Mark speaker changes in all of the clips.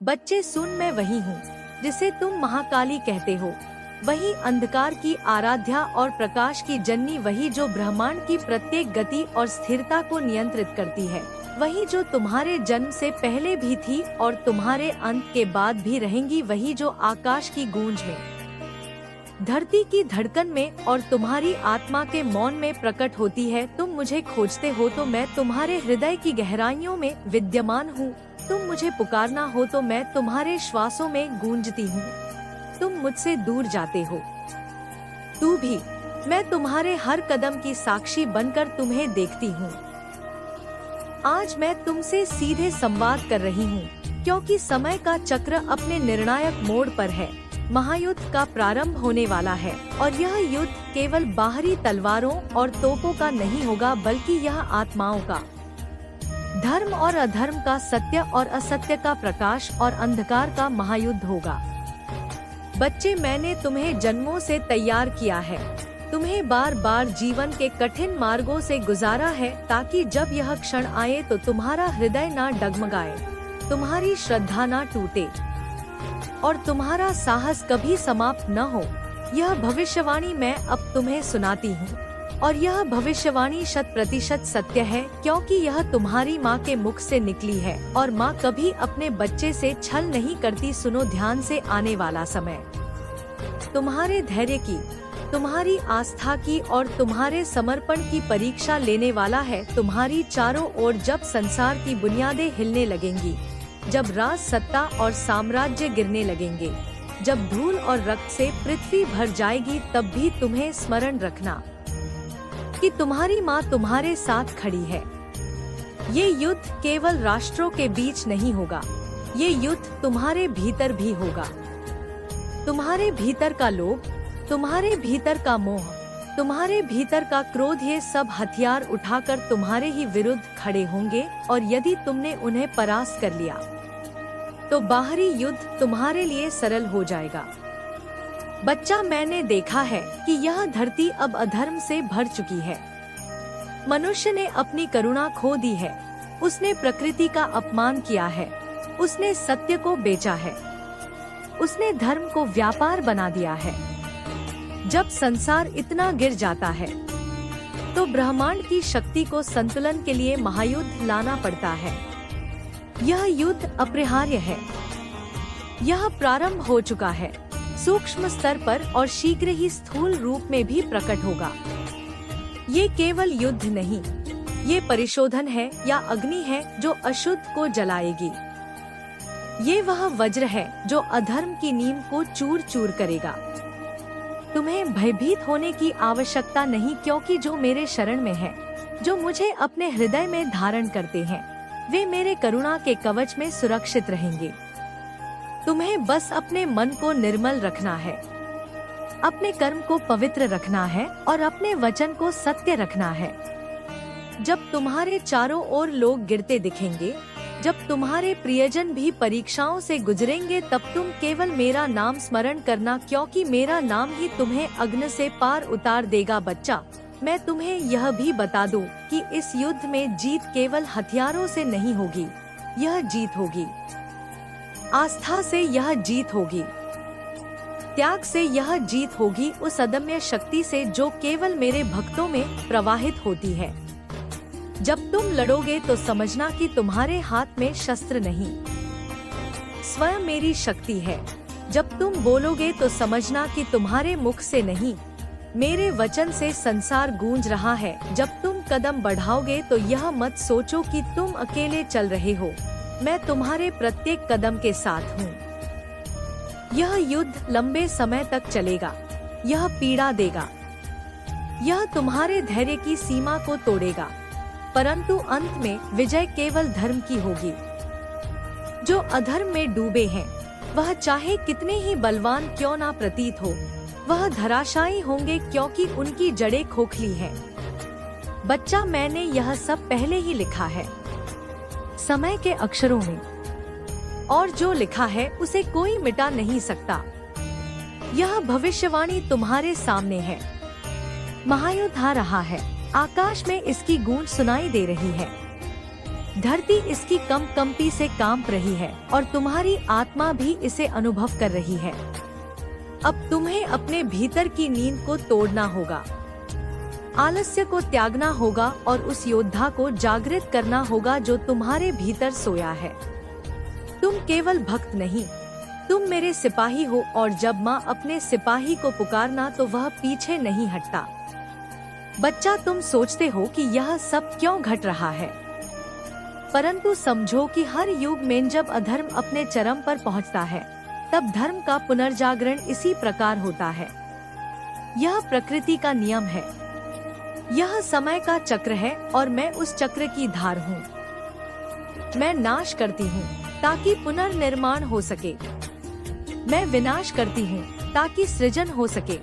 Speaker 1: बच्चे सुन, मैं वही हूँ जिसे तुम महाकाली कहते हो, वही अंधकार की आराध्या और प्रकाश की जननी, वही जो ब्रह्मांड की प्रत्येक गति और स्थिरता को नियंत्रित करती है, वही जो तुम्हारे जन्म से पहले भी थी और तुम्हारे अंत के बाद भी रहेंगी, वही जो आकाश की गूंज में, धरती की धड़कन में और तुम्हारी आत्मा के मौन में प्रकट होती है। तुम मुझे खोजते हो तो मैं तुम्हारे हृदय की गहराइयों में विद्यमान हूँ। तुम मुझे पुकारना हो तो मैं तुम्हारे श्वासों में गूंजती हूँ। तुम मुझसे दूर जाते हो तू भी, मैं तुम्हारे हर कदम की साक्षी बनकर तुम्हें देखती हूँ। आज मैं तुमसे सीधे संवाद कर रही हूँ क्योंकि समय का चक्र अपने निर्णायक मोड़ पर है। महायुद्ध का प्रारंभ होने वाला है और यह युद्ध केवल बाहरी तलवारों और तोपों का नहीं होगा, बल्कि यह आत्माओं का, धर्म और अधर्म का, सत्य और असत्य का, प्रकाश और अंधकार का महायुद्ध होगा। बच्चे, मैंने तुम्हें जन्मों से तैयार किया है, तुम्हें बार बार जीवन के कठिन मार्गों से गुजारा है ताकि जब यह क्षण आए तो तुम्हारा हृदय ना डगमगाए, तुम्हारी श्रद्धा ना टूटे और तुम्हारा साहस कभी समाप्त न हो। यह भविष्यवाणी मैं अब तुम्हें सुनाती हूँ और यह भविष्यवाणी 100% सत्य है क्योंकि यह तुम्हारी माँ के मुख से निकली है और माँ कभी अपने बच्चे से छल नहीं करती। सुनो ध्यान से, आने वाला समय तुम्हारे धैर्य की, तुम्हारी आस्था की और तुम्हारे समर्पण की परीक्षा लेने वाला है। तुम्हारी चारों ओर जब संसार की बुनियादें हिलने लगेंगी, जब राज, सत्ता और साम्राज्य गिरने लगेंगे, जब धूल और रक्त से पृथ्वी भर जाएगी, तब भी तुम्हें स्मरण रखना कि तुम्हारी माँ तुम्हारे साथ खड़ी है। ये युद्ध केवल राष्ट्रों के बीच नहीं होगा, ये युद्ध तुम्हारे भीतर भी होगा। तुम्हारे भीतर का लोभ, तुम्हारे भीतर का मोह, तुम्हारे भीतर का क्रोध, ये सब हथियार उठाकर तुम्हारे ही विरुद्ध खड़े होंगे और यदि तुमने उन्हें परास्त कर लिया तो बाहरी युद्ध तुम्हारे लिए सरल हो जाएगा। बच्चा, मैंने देखा है कि यह धरती अब अधर्म से भर चुकी है। मनुष्य ने अपनी करुणा खो दी है, उसने प्रकृति का अपमान किया है, उसने सत्य को बेचा है, उसने धर्म को व्यापार बना दिया है। जब संसार इतना गिर जाता है तो ब्रह्मांड की शक्ति को संतुलन के लिए महायुद्ध लाना पड़ता है। यह युद्ध अपरिहार्य है, यह प्रारंभ हो चुका है, सूक्ष्म स्तर पर और शीघ्र ही स्थूल रूप में भी प्रकट होगा। ये केवल युद्ध नहीं, ये परिशोधन है या अग्नि है जो अशुद्ध को जलाएगी। ये वह वज्र है जो अधर्म की नींव को चूर चूर करेगा। तुम्हें भयभीत होने की आवश्यकता नहीं क्योंकि जो मेरे शरण में है, जो मुझे अपने हृदय में धारण करते हैं, वे मेरे करुणा के कवच में सुरक्षित रहेंगे। तुम्हें बस अपने मन को निर्मल रखना है, अपने कर्म को पवित्र रखना है और अपने वचन को सत्य रखना है। जब तुम्हारे चारों ओर लोग गिरते दिखेंगे, जब तुम्हारे प्रियजन भी परीक्षाओं से गुजरेंगे, तब तुम केवल मेरा नाम स्मरण करना क्योंकि मेरा नाम ही तुम्हें अग्नि से पार उतार देगा। बच्चा, मैं तुम्हें यह भी बता दूं कि इस युद्ध में जीत केवल हथियारों से नहीं होगी, यह जीत होगी आस्था से, यह जीत होगी त्याग से, यह जीत होगी उस अदम्य शक्ति से जो केवल मेरे भक्तों में प्रवाहित होती है। जब तुम लड़ोगे तो समझना कि तुम्हारे हाथ में शस्त्र नहीं, स्वयं मेरी शक्ति है। जब तुम बोलोगे तो समझना कि तुम्हारे मुख से नहीं, मेरे वचन से संसार गूंज रहा है। जब तुम कदम बढ़ाओगे तो यह मत सोचो कि तुम अकेले चल रहे हो, मैं तुम्हारे प्रत्येक कदम के साथ हूँ। यह युद्ध लंबे समय तक चलेगा, यह पीड़ा देगा, यह तुम्हारे धैर्य की सीमा को तोड़ेगा, परंतु अंत में विजय केवल धर्म की होगी। जो अधर्म में डूबे हैं, वह चाहे कितने ही बलवान क्यों ना प्रतीत हो, वह धराशायी होंगे क्योंकि उनकी जड़ें खोखली हैं। बच्चा, मैंने यह सब पहले ही लिखा है, समय के अक्षरों में, और जो लिखा है उसे कोई मिटा नहीं सकता। यह भविष्यवाणी तुम्हारे सामने है। महायुद्ध आ रहा है, आकाश में इसकी गूंज सुनाई दे रही है। धरती इसकी कंपी से कांप रही है और तुम्हारी आत्मा भी इसे अनुभव कर रही है। अब तुम्हें अपने भीतर की नींद को तोड़ना होगा, आलस्य को त्यागना होगा और उस योद्धा को जागृत करना होगा जो तुम्हारे भीतर सोया है। तुम केवल भक्त नहीं, तुम मेरे सिपाही हो, और जब माँ अपने सिपाही को पुकारना तो वह पीछे नहीं हटता। बच्चा, तुम सोचते हो कि यह सब क्यों घट रहा है, परंतु समझो कि हर युग में जब अधर्म अपने चरम पर पहुंचता है तब धर्म का पुनर्जागरण इसी प्रकार होता है। यह प्रकृति का नियम है, यह समय का चक्र है और मैं उस चक्र की धार हूँ। मैं नाश करती हूँ ताकि पुनर्निर्माण हो सके, मैं विनाश करती हूँ ताकि सृजन हो सके,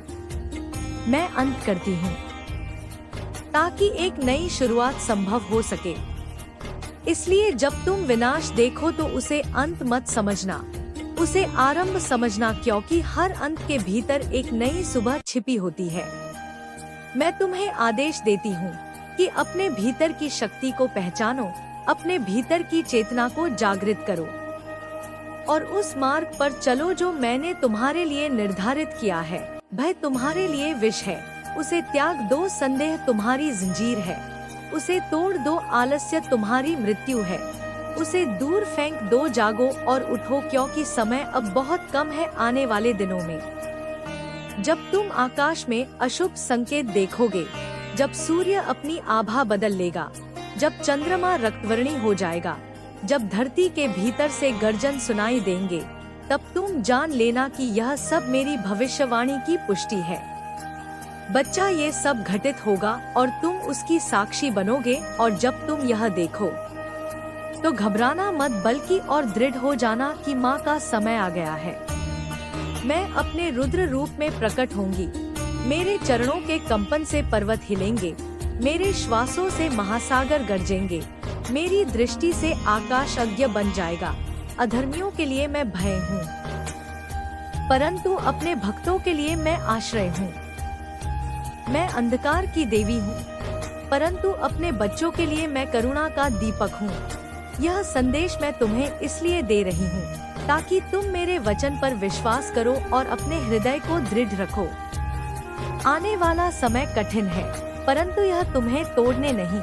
Speaker 1: मैं अंत करती हूँ ताकि एक नई शुरुआत संभव हो सके। इसलिए जब तुम विनाश देखो तो उसे अंत मत समझना, उसे आरंभ समझना, क्योंकि हर अंत के भीतर एक नई सुबह छिपी होती है। मैं तुम्हें आदेश देती हूँ कि अपने भीतर की शक्ति को पहचानो, अपने भीतर की चेतना को जागृत करो और उस मार्ग पर चलो जो मैंने तुम्हारे लिए निर्धारित किया है। भय तुम्हारे लिए विष है, उसे त्याग दो। संदेह तुम्हारी जंजीर है, उसे तोड़ दो। आलस्य तुम्हारी मृत्यु है, उसे दूर फेंक दो। जागो और उठो, क्योंकि समय अब बहुत कम है। आने वाले दिनों में जब तुम आकाश में अशुभ संकेत देखोगे, जब सूर्य अपनी आभा बदल लेगा, जब चंद्रमा रक्तवर्णी हो जाएगा, जब धरती के भीतर से गर्जन सुनाई देंगे, तब तुम जान लेना कि यह सब मेरी भविष्यवाणी की पुष्टि है। बच्चा, ये सब घटित होगा और तुम उसकी साक्षी बनोगे। और जब तुम यह देखो तो घबराना मत, बल्कि और दृढ़ हो जाना कि माँ का समय आ गया है। मैं अपने रुद्र रूप में प्रकट होंगी, मेरे चरणों के कंपन से पर्वत हिलेंगे, मेरे श्वासों से महासागर गरजेंगे, मेरी दृष्टि से आकाश अज्ञ बन जाएगा। अधर्मियों के लिए मैं भय हूँ, परंतु अपने भक्तों के लिए मैं आश्रय हूँ। मैं अंधकार की देवी हूँ, परंतु अपने बच्चों के लिए मैं करुणा का दीपक हूँ। यह संदेश मैं तुम्हें इसलिए दे रही हूँ ताकि तुम मेरे वचन पर विश्वास करो और अपने हृदय को दृढ़ रखो। आने वाला समय कठिन है, परंतु यह तुम्हें तोड़ने नहीं,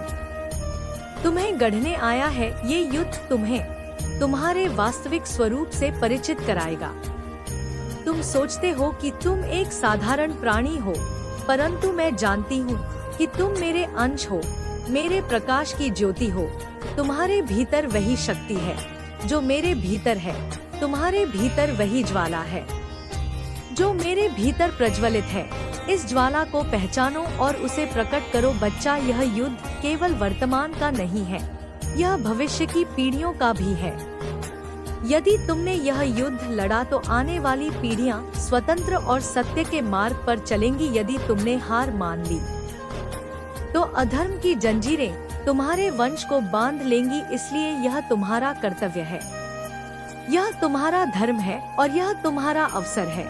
Speaker 1: तुम्हें गढ़ने आया है। ये युद्ध तुम्हें तुम्हारे वास्तविक स्वरूप से परिचित कराएगा। तुम सोचते हो कि तुम एक साधारण प्राणी हो, परंतु मैं जानती हूँ कि तुम मेरे अंश हो, मेरे प्रकाश की ज्योति हो। तुम्हारे भीतर वही शक्ति है जो मेरे भीतर है, तुम्हारे भीतर वही ज्वाला है जो मेरे भीतर प्रज्वलित है। इस ज्वाला को पहचानो और उसे प्रकट करो। बच्चा, यह युद्ध केवल वर्तमान का नहीं है, यह भविष्य की पीढ़ियों का भी है। यदि तुमने यह युद्ध लड़ा तो आने वाली पीढ़ियां स्वतंत्र और सत्य के मार्ग पर चलेंगी। यदि तुमने हार मान ली तो अधर्म की जंजीरें तुम्हारे वंश को बांध लेंगी। इसलिए यह तुम्हारा कर्तव्य है, यह तुम्हारा धर्म है और यह तुम्हारा अवसर है।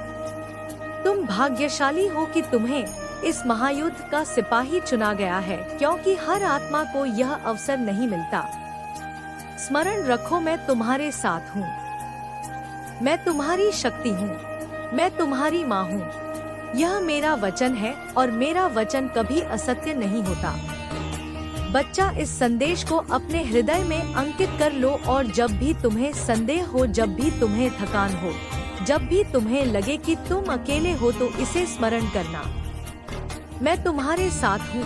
Speaker 1: तुम भाग्यशाली हो कि तुम्हें इस महायुद्ध का सिपाही चुना गया है, क्योंकि हर आत्मा को यह अवसर नहीं मिलता। स्मरण रखो, मैं तुम्हारे साथ हूँ, मैं तुम्हारी शक्ति हूँ, मैं तुम्हारी माँ हूँ। यह मेरा वचन है और मेरा वचन कभी असत्य नहीं होता। बच्चा, इस संदेश को अपने हृदय में अंकित कर लो और जब भी तुम्हें संदेह हो, जब भी तुम्हें थकान हो, जब भी तुम्हें लगे कि तुम अकेले हो, तो इसे स्मरण करना। मैं तुम्हारे साथ हूँ,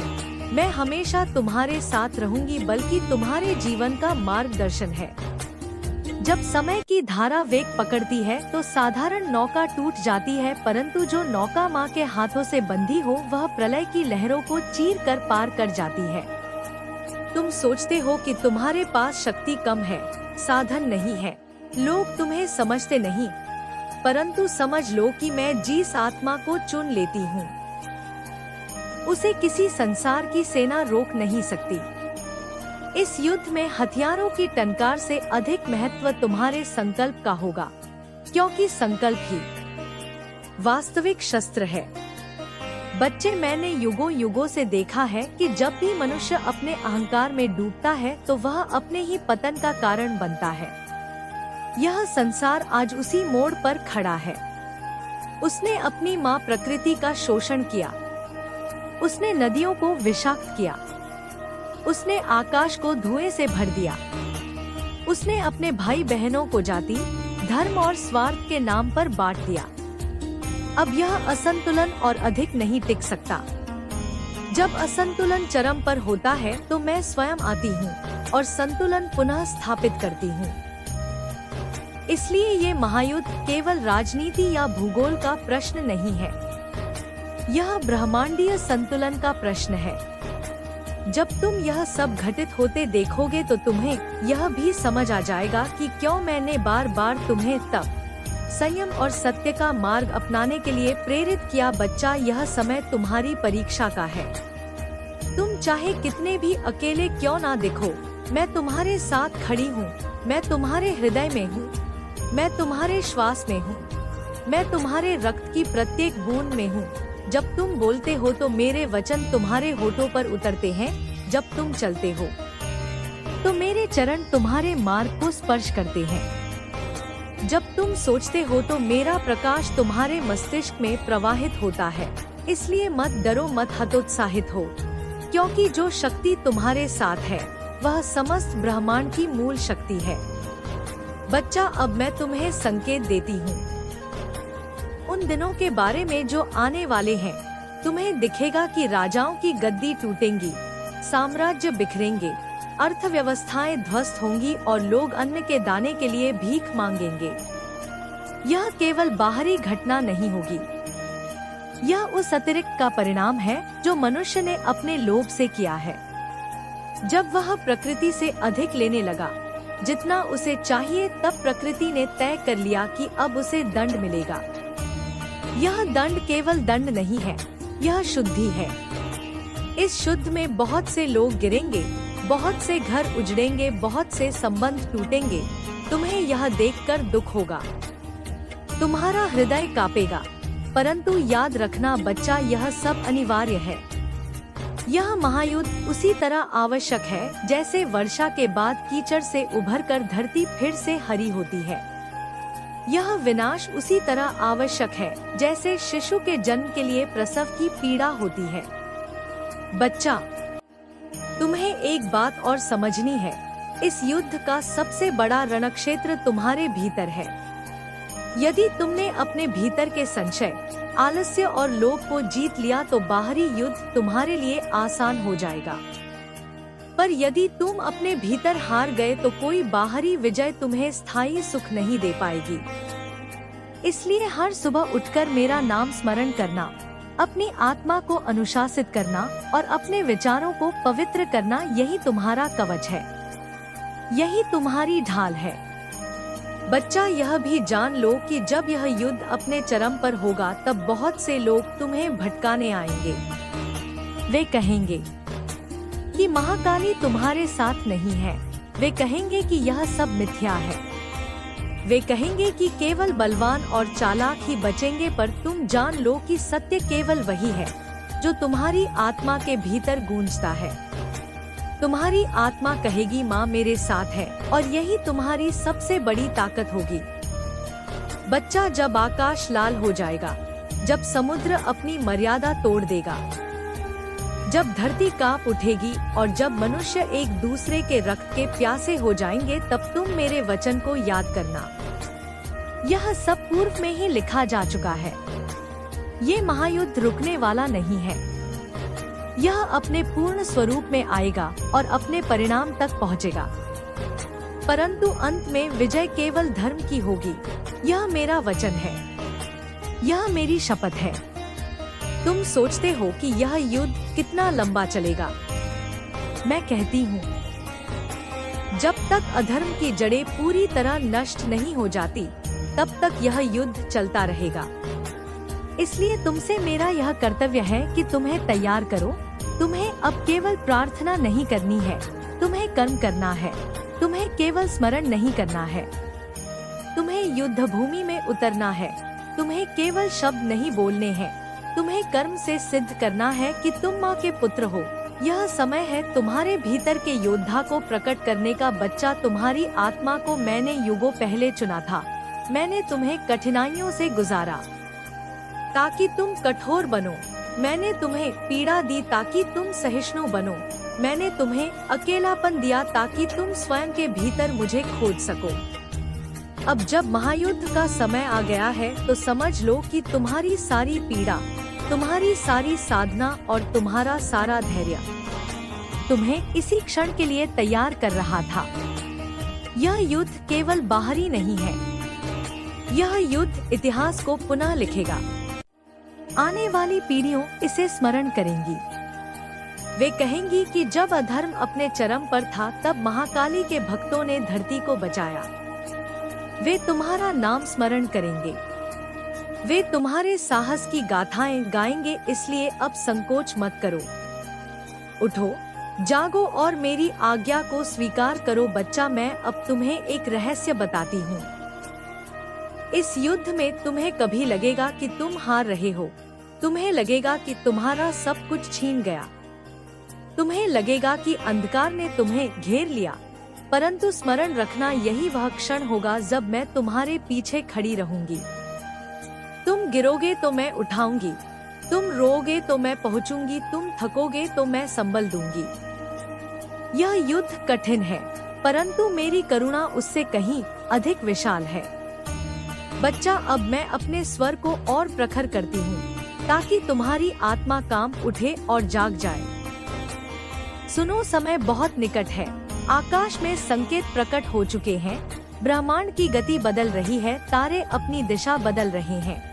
Speaker 1: मैं हमेशा तुम्हारे साथ रहूंगी, बल्कि तुम्हारे जीवन का मार्गदर्शन है। जब समय की धारा वेग पकड़ती है तो साधारण नौका टूट जाती है, परंतु जो नौका माँ के हाथों से बंधी हो वह प्रलय की लहरों को चीर कर पार कर जाती है। तुम सोचते हो कि तुम्हारे पास शक्ति कम है, साधन नहीं है, लोग तुम्हें समझते नहीं, परंतु समझ लो कि मैं जिस आत्मा को चुन लेती हूँ उसे किसी संसार की सेना रोक नहीं सकती। इस युद्ध में हथियारों की टंकार से अधिक महत्व तुम्हारे संकल्प का होगा, क्योंकि संकल्प ही वास्तविक शस्त्र है। बच्चे, मैंने युगों युगों से देखा है कि जब भी मनुष्य अपने अहंकार में डूबता है तो वह अपने ही पतन का कारण बनता है। यह संसार आज उसी मोड़ पर खड़ा है। उसने अपनी माँ प्रकृति का शोषण किया, उसने नदियों को विषाक्त किया, उसने आकाश को धुएं से भर दिया, उसने अपने भाई बहनों को जाति, धर्म और स्वार्थ के नाम पर बांट दिया। अब यह असंतुलन और अधिक नहीं टिक सकता। जब असंतुलन चरम पर होता है तो मैं स्वयं आती हूँ और संतुलन पुनः स्थापित करती हूँ। इसलिए ये महायुद्ध केवल राजनीति या भूगोल का प्रश्न नहीं है, यह ब्रह्मांडीय संतुलन का प्रश्न है। जब तुम यह सब घटित होते देखोगे तो तुम्हें यह भी समझ आ जाएगा कि क्यों मैंने बार बार तुम्हें तप, संयम और सत्य का मार्ग अपनाने के लिए प्रेरित किया। बच्चा, यह समय तुम्हारी परीक्षा का है। तुम चाहे कितने भी अकेले क्यों ना दिखो, मैं तुम्हारे साथ खड़ी हूँ। मैं तुम्हारे हृदय में हूँ, मैं तुम्हारे श्वास में हूँ, मैं तुम्हारे रक्त की प्रत्येक बूंद में हूँ। जब तुम बोलते हो तो मेरे वचन तुम्हारे होठों पर उतरते हैं। जब तुम चलते हो तो मेरे चरण तुम्हारे मार्ग को स्पर्श करते हैं। जब तुम सोचते हो तो मेरा प्रकाश तुम्हारे मस्तिष्क में प्रवाहित होता है। इसलिए मत डरो, मत हतोत्साहित हो, क्योंकि जो शक्ति तुम्हारे साथ है वह समस्त ब्रह्मांड की मूल शक्ति है। बच्चा, अब मैं तुम्हें संकेत देती हूँ उन दिनों के बारे में जो आने वाले हैं। तुम्हें दिखेगा कि राजाओं की गद्दी टूटेंगी, साम्राज्य बिखरेंगे, अर्थव्यवस्थाएं ध्वस्त होंगी और लोग अन्न के दाने के लिए भीख मांगेंगे। यह केवल बाहरी घटना नहीं होगी, यह उस अतिरिक्त का परिणाम है जो मनुष्य ने अपने लोभ से किया है। जब वह प्रकृति से अधिक लेने लगा जितना उसे चाहिए, तब प्रकृति ने तय कर लिया कि अब उसे दंड मिलेगा। यह दंड केवल दंड नहीं है, यह शुद्धि है। इस शुद्ध में बहुत से लोग गिरेंगे, बहुत से घर उजड़ेंगे, बहुत से संबंध टूटेंगे। तुम्हें यह देखकर दुख होगा, तुम्हारा हृदय कांपेगा, परंतु याद रखना बच्चा, यह सब अनिवार्य है। यह महायुद्ध उसी तरह आवश्यक है जैसे वर्षा के बाद कीचड़ से उभरकर धरती फिर से हरी होती है। यह विनाश उसी तरह आवश्यक है जैसे शिशु के जन्म के लिए प्रसव की पीड़ा होती है। बच्चा, तुम्हें एक बात और समझनी है, इस युद्ध का सबसे बड़ा रणक्षेत्र तुम्हारे भीतर है। यदि तुमने अपने भीतर के संशय, आलस्य और लोभ को जीत लिया तो बाहरी युद्ध तुम्हारे लिए आसान हो जाएगा। पर यदि तुम अपने भीतर हार गए तो कोई बाहरी विजय तुम्हें स्थायी सुख नहीं दे पाएगी। इसलिए हर सुबह उठकर मेरा नाम स्मरण करना, अपनी आत्मा को अनुशासित करना और अपने विचारों को पवित्र करना, यही तुम्हारा कवच है, यही तुम्हारी ढाल है। बच्चा, यह भी जान लो कि जब यह युद्ध अपने चरम पर होगा तब बहुत से लोग तुम्हें भटकाने आएंगे। वे कहेंगे कि महाकाली तुम्हारे साथ नहीं है, वे कहेंगे कि यह सब मिथ्या है, वे कहेंगे कि केवल बलवान और चालाक ही बचेंगे। पर तुम जान लो कि सत्य केवल वही है जो तुम्हारी आत्मा के भीतर गूंजता है। तुम्हारी आत्मा कहेगी, माँ मेरे साथ है, और यही तुम्हारी सबसे बड़ी ताकत होगी। बच्चा, जब आकाश लाल हो जाएगा, जब समुद्र अपनी मर्यादा तोड़ देगा, जब धरती कांप उठेगी और जब मनुष्य एक दूसरे के रक्त के प्यासे हो जाएंगे, तब तुम मेरे वचन को याद करना। यह सब पूर्व में ही लिखा जा चुका है। ये महायुद्ध रुकने वाला नहीं है, यह अपने पूर्ण स्वरूप में आएगा और अपने परिणाम तक पहुंचेगा। परंतु अंत में विजय केवल धर्म की होगी। यह मेरा वचन है, यह मेरी शपथ है। तुम सोचते हो कि यह युद्ध कितना लंबा चलेगा। मैं कहती हूँ, जब तक अधर्म की जड़ें पूरी तरह नष्ट नहीं हो जाती, तब तक यह युद्ध चलता रहेगा। इसलिए तुमसे मेरा यह कर्तव्य है कि तुम्हें तैयार करो। तुम्हें अब केवल प्रार्थना नहीं करनी है, तुम्हें कर्म करना है। तुम्हें केवल स्मरण नहीं करना है, तुम्हें युद्ध भूमि में उतरना है। तुम्हें केवल शब्द नहीं बोलने हैं, तुम्हें कर्म से सिद्ध करना है कि तुम माँ के पुत्र हो। यह समय है तुम्हारे भीतर के योद्धा को प्रकट करने का। बच्चा, तुम्हारी आत्मा को मैंने युगों पहले चुना था। मैंने तुम्हें कठिनाइयों से गुजारा ताकि तुम कठोर बनो। मैंने तुम्हें पीड़ा दी ताकि तुम सहिष्णु बनो। मैंने तुम्हें अकेलापन दिया ताकि तुम स्वयं के भीतर मुझे खोज सको। अब जब महायुद्ध का समय आ गया है तो समझ लो कि तुम्हारी सारी पीड़ा, तुम्हारी सारी साधना और तुम्हारा सारा धैर्य तुम्हें इसी क्षण के लिए तैयार कर रहा था। यह युद्ध केवल बाहरी नहीं है, यह युद्ध इतिहास को पुनः लिखेगा। आने वाली पीढ़ियों इसे स्मरण करेंगी। वे कहेंगी कि जब अधर्म अपने चरम पर था तब महाकाली के भक्तों ने धरती को बचाया। वे तुम्हारा नाम स्मरण करेंगे। वे तुम्हारे साहस की गाथाएं गाएंगे। इसलिए अब संकोच मत करो। उठो, जागो और मेरी आज्ञा को स्वीकार करो। बच्चा, मैं अब तुम्हें एक रहस्य बताती हूँ। इस युद्ध में तुम्हें कभी लगेगा कि तुम हार रहे हो। तुम्हें लगेगा कि तुम्हारा सब कुछ छीन गया। तुम्हें लगेगा कि अंधकार ने तुम्हें घेर लिया। परंतु स्मरण रखना, यही वह क्षण होगा जब मैं तुम्हारे पीछे खड़ी रहूंगी। तुम गिरोगे तो मैं उठाऊंगी, तुम रोओगे तो मैं पहुंचूंगी, तुम थकोगे तो मैं संबल दूंगी। यह युद्ध कठिन है, परंतु मेरी करुणा उससे कहीं अधिक विशाल है। बच्चा, अब मैं अपने स्वर को और प्रखर करती हूँ ताकि तुम्हारी आत्मा काम उठे और जाग जाए। सुनो, समय बहुत निकट है। आकाश में संकेत प्रकट हो चुके हैं। ब्रह्मांड की गति बदल रही है। तारे अपनी दिशा बदल रहे हैं।